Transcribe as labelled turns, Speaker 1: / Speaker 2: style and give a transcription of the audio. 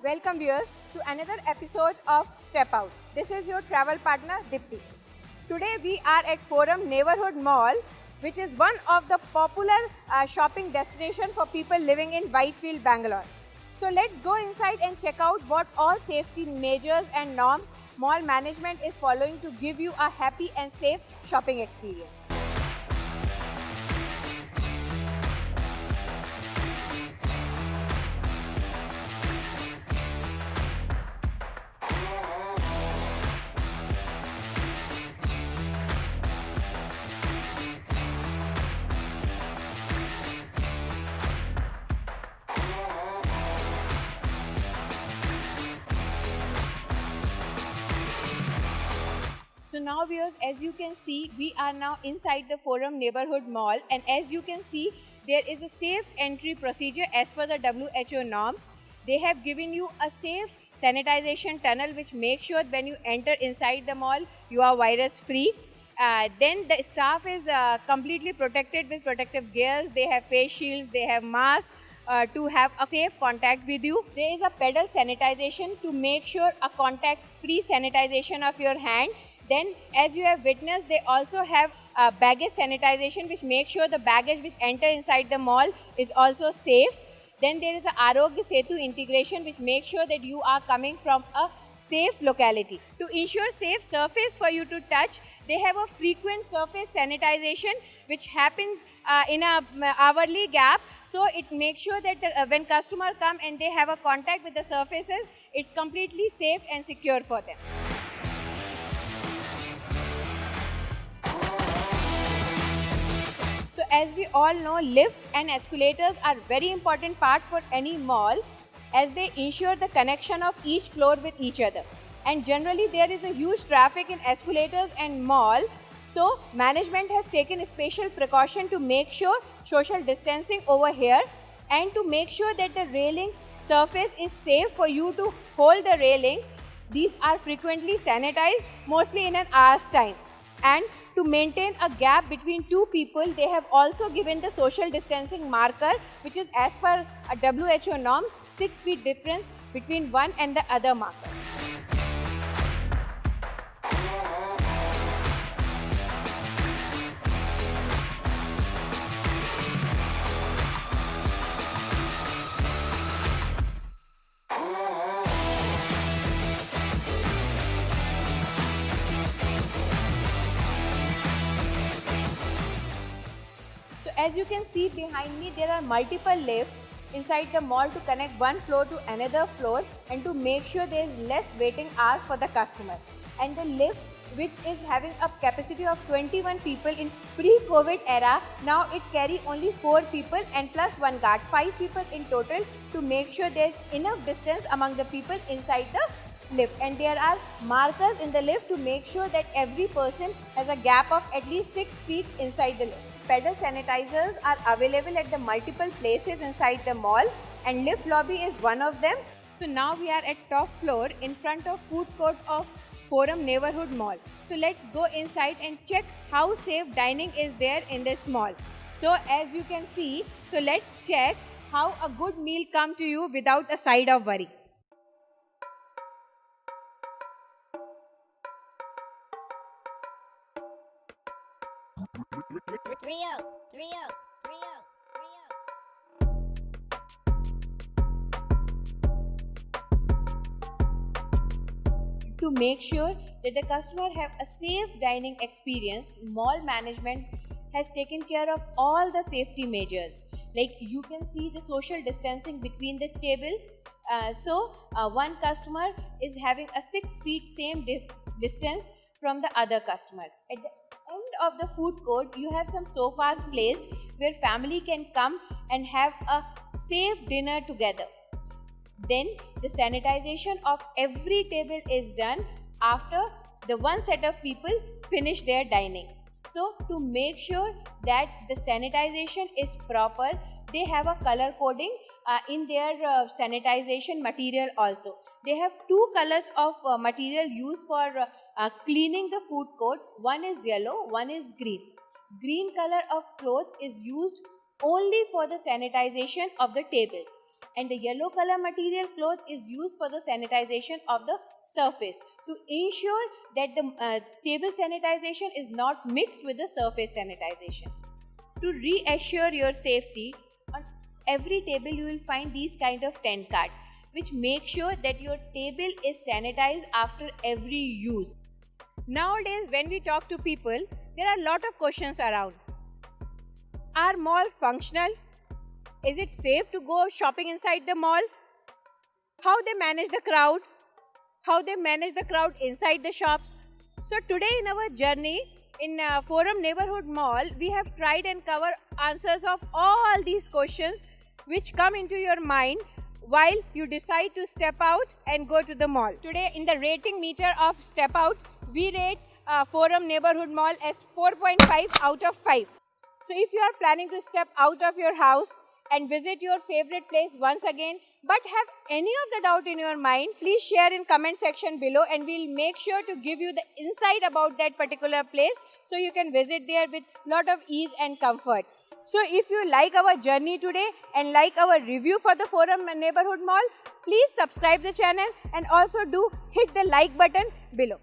Speaker 1: Welcome viewers to another episode of Step Out. This is your travel partner Dipti. Today we are at Forum Neighborhood Mall, which is one of the popular shopping destination for people living in Whitefield, Bangalore. So let's go inside and check out what all safety measures and norms mall management is following to give you a happy and safe shopping experience. So now viewers, as you can see, we are now inside the Forum Neighborhood Mall, and as you can see, there is a safe entry procedure as per the WHO norms. They have given you a safe sanitization tunnel which makes sure when you enter inside the mall, you are virus free. Then the staff is completely protected with protective gears. They have face shields, they have masks to have a safe contact with you. There is a pedal sanitization to make sure a contact free sanitization of your hand. Then, as you have witnessed, they also have baggage sanitization which makes sure the baggage which enter inside the mall is also safe. Then there is a Arogya Setu integration which makes sure that you are coming from a safe locality. To ensure safe surface for you to touch, they have a frequent surface sanitization which happens in a hourly gap. So it makes sure that when customer come and they have a contact with the surfaces, it's completely safe and secure for them. So as we all know, lifts and escalators are very important part for any mall as they ensure the connection of each floor with each other. And generally there is a huge traffic in escalators and mall. So management has taken a special precaution to make sure social distancing over here and to make sure that the railings surface is safe for you to hold the railings. These are frequently sanitized, mostly in an hour's time. And to maintain a gap between two people, they have also given the social distancing marker, which is as per a WHO norm, 6 feet difference between one and the other marker. As you can see behind me, there are multiple lifts inside the mall to connect one floor to another floor and to make sure there is less waiting hours for the customer. And the lift, which is having a capacity of 21 people in pre-COVID era, now it carry only 4 people and plus one guard, 5 people in total to make sure there is enough distance among the people inside the lift. And there are markers in the lift to make sure that every person has a gap of at least 6 feet inside the lift. Pedal sanitizers are available at the multiple places inside the mall and lift lobby is one of them. So now we are at top floor in front of food court of Forum Neighborhood Mall. So let's go inside and check how safe dining is there in this mall. So as you can see, so let's check how a good meal come to you without a side of worry. To make sure that the customer have a safe dining experience, mall management has taken care of all the safety measures. Like you can see the social distancing between the table. One customer is having a 6 feet same distance from the other customer. At the end of the food court, you have some sofas placed where family can come and have a safe dinner together. Then the sanitization of every table is done after the one set of people finish their dining. So to make sure that the sanitization is proper, they have a color coding in their sanitization material also. They have 2 colors of material used for cleaning the food court. One is yellow, one is green. Green color of cloth is used only for the sanitization of the tables. and the yellow color material cloth is used for the sanitization of the surface to ensure that the table sanitization is not mixed with the surface sanitization. To reassure your safety, on every table you will find these kind of tent card which make sure that your table is sanitized after every use. Nowadays when we talk to people, there are a lot of questions around. Are malls functional? Is it safe to go shopping inside the mall? How they manage the crowd? How they manage the crowd inside the shops? So today in our journey in Forum Neighborhood Mall, we have tried and covered answers of all these questions which come into your mind while you decide to step out and go to the mall. Today in the rating meter of step out, we rate Forum Neighborhood Mall as 4.5 out of 5. So if you are planning to step out of your house and visit your favorite place once again, but have any of the doubt in your mind, please share in comment section below and we'll make sure to give you the insight about that particular place so you can visit there with lot of ease and comfort. So if you like our journey today and like our review for the Forum Neighborhood Mall, please subscribe the channel and also do hit the like button below.